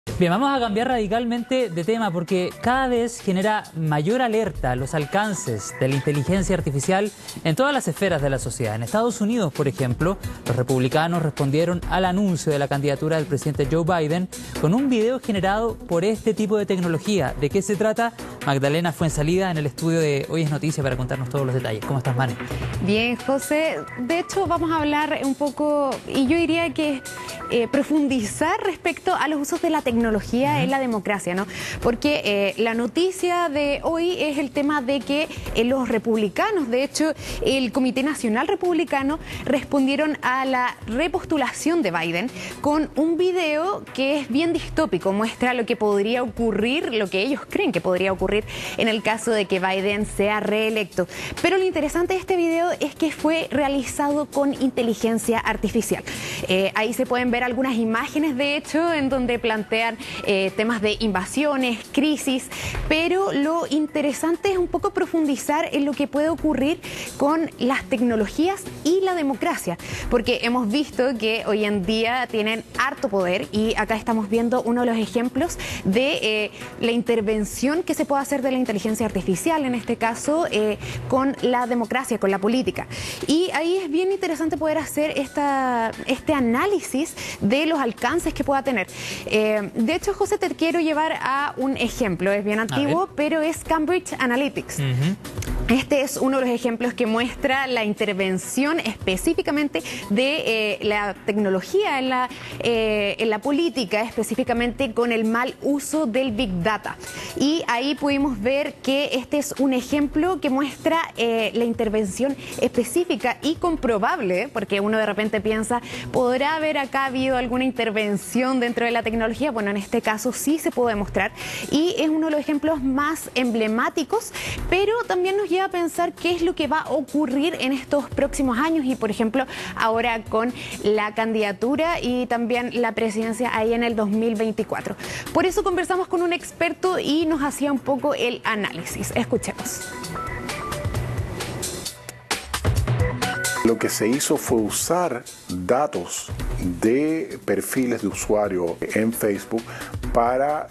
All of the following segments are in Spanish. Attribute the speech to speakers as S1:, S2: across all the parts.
S1: Bien, vamos a cambiar radicalmente de tema porque cada vez genera mayor alerta los alcances de la inteligencia artificial en todas las esferas de la sociedad. En Estados Unidos, por ejemplo, los republicanos respondieron al anuncio de la candidatura del presidente Joe Biden con un video generado por este tipo de tecnología. ¿De qué se trata? Magdalena Fuenzalida en el estudio de Hoy es Noticia para contarnos todos los detalles. ¿Cómo estás, Mane?
S2: Bien, José. De hecho, vamos a hablar un poco, y yo diría que profundizar respecto a los usos de la tecnología en la democracia, ¿no? Porque la noticia de hoy es el tema de que los republicanos, de hecho, el Comité Nacional Republicano, respondieron a la repostulación de Biden con un video que es bien distópico, muestra lo que podría ocurrir, lo que ellos creen que podría ocurrir en el caso de que Biden sea reelecto. Pero lo interesante de este video es que fue realizado con inteligencia artificial. Ahí se pueden ver algunas imágenes, de hecho, en donde plantean temas de invasiones, crisis, pero lo interesante es un poco profundizar en lo que puede ocurrir con las tecnologías y la democracia, porque hemos visto que hoy en día tienen harto poder y acá estamos viendo uno de los ejemplos de la intervención que se puede hacer de la inteligencia artificial, en este caso con la democracia, con la política. Y ahí es bien interesante poder hacer este análisis de los alcances que pueda tener. De hecho, José, te quiero llevar a un ejemplo, es bien antiguo, pero es Cambridge Analytics. Este es uno de los ejemplos que muestra la intervención específicamente de la tecnología en la política, específicamente con el mal uso del Big Data. Y ahí pudimos ver que este es un ejemplo que muestra la intervención específica y comprobable, porque uno de repente piensa, ¿podrá haber acá habido alguna intervención dentro de la tecnología? Bueno, en este caso sí se puede demostrar y es uno de los ejemplos más emblemáticos, pero también nos lleva a pensar qué es lo que va a ocurrir en estos próximos años y, por ejemplo, ahora con la candidatura y también la presidencia ahí en el 2024. Por eso conversamos con un experto y nos hacía un poco el análisis. Escuchemos.
S3: Lo que se hizo fue usar datos de perfiles de usuario en Facebook para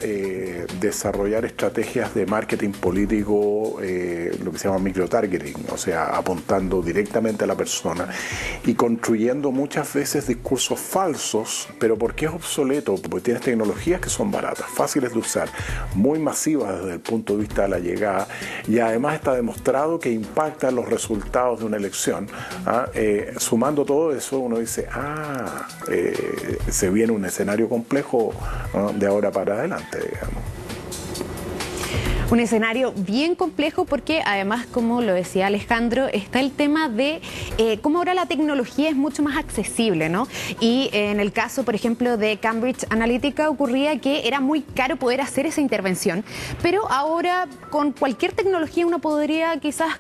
S3: desarrollar estrategias de marketing político, lo que se llama microtargeting, o sea, apuntando directamente a la persona y construyendo muchas veces discursos falsos. ¿Pero por qué es obsoleto? Porque tienes tecnologías que son baratas, fáciles de usar, muy masivas desde el punto de vista de la llegada y además está demostrado que impactan los resultados de una elección. Sumando todo eso, uno dice, se viene un escenario complejo de ahora para adelante, digamos.
S2: Un escenario bien complejo porque además, como lo decía Alejandro, está el tema de cómo ahora la tecnología es mucho más accesible, ¿no? Y en el caso, por ejemplo, de Cambridge Analytica ocurría que era muy caro poder hacer esa intervención, pero ahora con cualquier tecnología uno podría quizás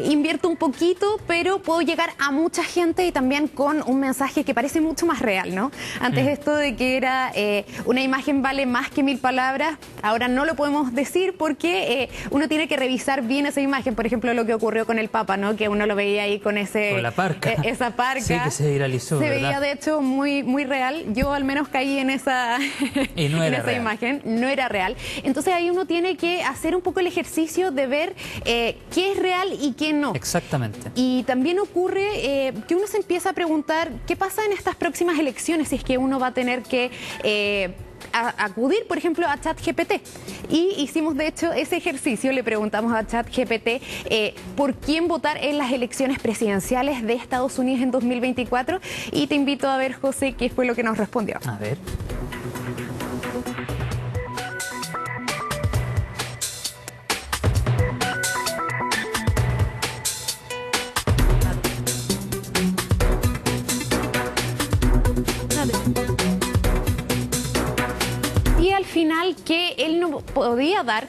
S2: invierto un poquito, pero puedo llegar a mucha gente y también con un mensaje que parece mucho más real, ¿no? Antes esto de que era una imagen vale más que 1000 palabras, ahora no lo podemos decir porque uno tiene que revisar bien esa imagen. Por ejemplo, lo que ocurrió con el Papa, ¿no? Que uno lo veía ahí con
S1: la parca.
S2: Esa parca.
S1: Sí, que se viralizó,
S2: se
S1: ¿verdad?
S2: veía, de hecho, muy, muy real. Yo al menos caí en esa,
S1: y no era
S2: en esa
S1: real.
S2: imagen. No era real. Entonces ahí uno tiene que hacer un poco el ejercicio de ver qué es real y qué no.
S1: Exactamente.
S2: Y también ocurre que uno se empieza a preguntar qué pasa en estas próximas elecciones, si es que uno va a tener que acudir, por ejemplo, a ChatGPT. Y hicimos, de hecho, ese ejercicio. Le preguntamos a ChatGPT por quién votar en las elecciones presidenciales de Estados Unidos en 2024. Y te invito a ver, José, qué fue lo que nos respondió.
S1: A ver.
S2: final que él no podía dar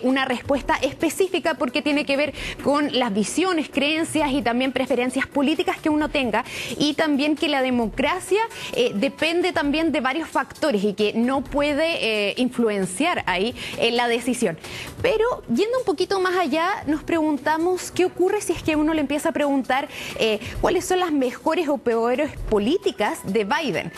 S2: una respuesta específica porque tiene que ver con las visiones, creencias y también preferencias políticas que uno tenga, y también que la democracia depende también de varios factores y que no puede influenciar ahí la decisión. Pero yendo un poquito más allá, nos preguntamos qué ocurre si es que uno le empieza a preguntar cuáles son las mejores o peores políticas de Biden.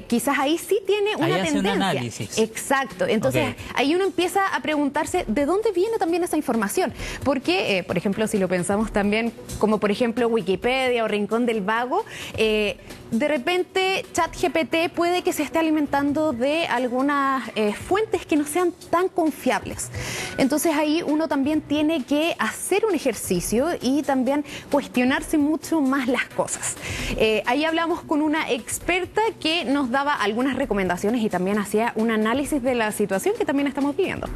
S2: Quizás ahí sí tiene una tendencia.
S1: Un análisis.
S2: Exacto. Entonces, ahí uno empieza a preguntarse de dónde viene también esa información. Porque, por ejemplo, si lo pensamos también, como por ejemplo Wikipedia o Rincón del Vago, de repente ChatGPT puede que se esté alimentando de algunas fuentes que no sean tan confiables. Entonces ahí uno también tiene que hacer un ejercicio y también cuestionarse mucho más las cosas. Ahí hablamos con una experta que nos daba algunas recomendaciones y también hacía un análisis de la situación que también estamos viviendo.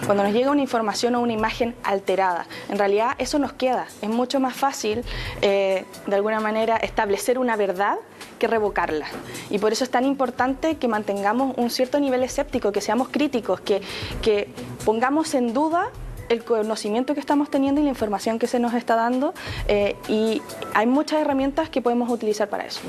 S4: Cuando nos llega una información o una imagen alterada, en realidad eso nos queda. Es mucho más fácil, de alguna manera, establecer una verdad que revocarla. Y por eso es tan importante que mantengamos un cierto nivel escéptico, que seamos críticos, que pongamos en duda el conocimiento que estamos teniendo y la información que se nos está dando. Y hay muchas herramientas que podemos utilizar para eso.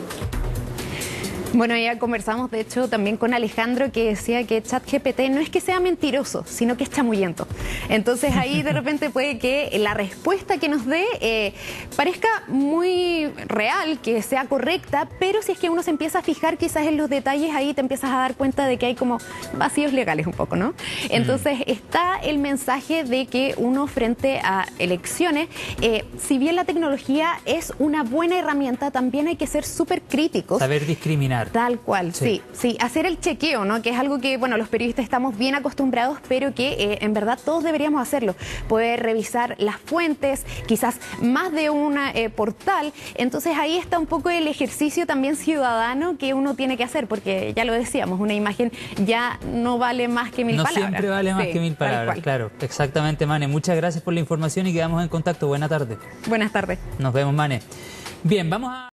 S2: Bueno, ya conversamos de hecho también con Alejandro, que decía que ChatGPT no es que sea mentiroso, sino que es chamullento. Entonces ahí de repente puede que la respuesta que nos dé parezca muy real, que sea correcta, pero si es que uno se empieza a fijar quizás en los detalles, ahí te empiezas a dar cuenta de que hay como vacíos legales un poco, ¿no? Entonces está el mensaje de que uno frente a elecciones, si bien la tecnología es una buena herramienta, también hay que ser súper críticos.
S1: Saber discriminar.
S2: Tal cual, sí, hacer el chequeo, ¿no? Que es algo que, bueno, los periodistas estamos bien acostumbrados, pero que en verdad todos deberíamos hacerlo. Poder revisar las fuentes, quizás más de un portal. Entonces ahí está un poco el ejercicio también ciudadano que uno tiene que hacer, porque ya lo decíamos, una imagen ya no vale más que mil palabras.
S1: No siempre vale más que mil palabras, claro. Exactamente, Mane. Muchas gracias por la información y quedamos en contacto. Buena tarde.
S2: Buenas tardes.
S1: Nos vemos, Mane. Bien, vamos a...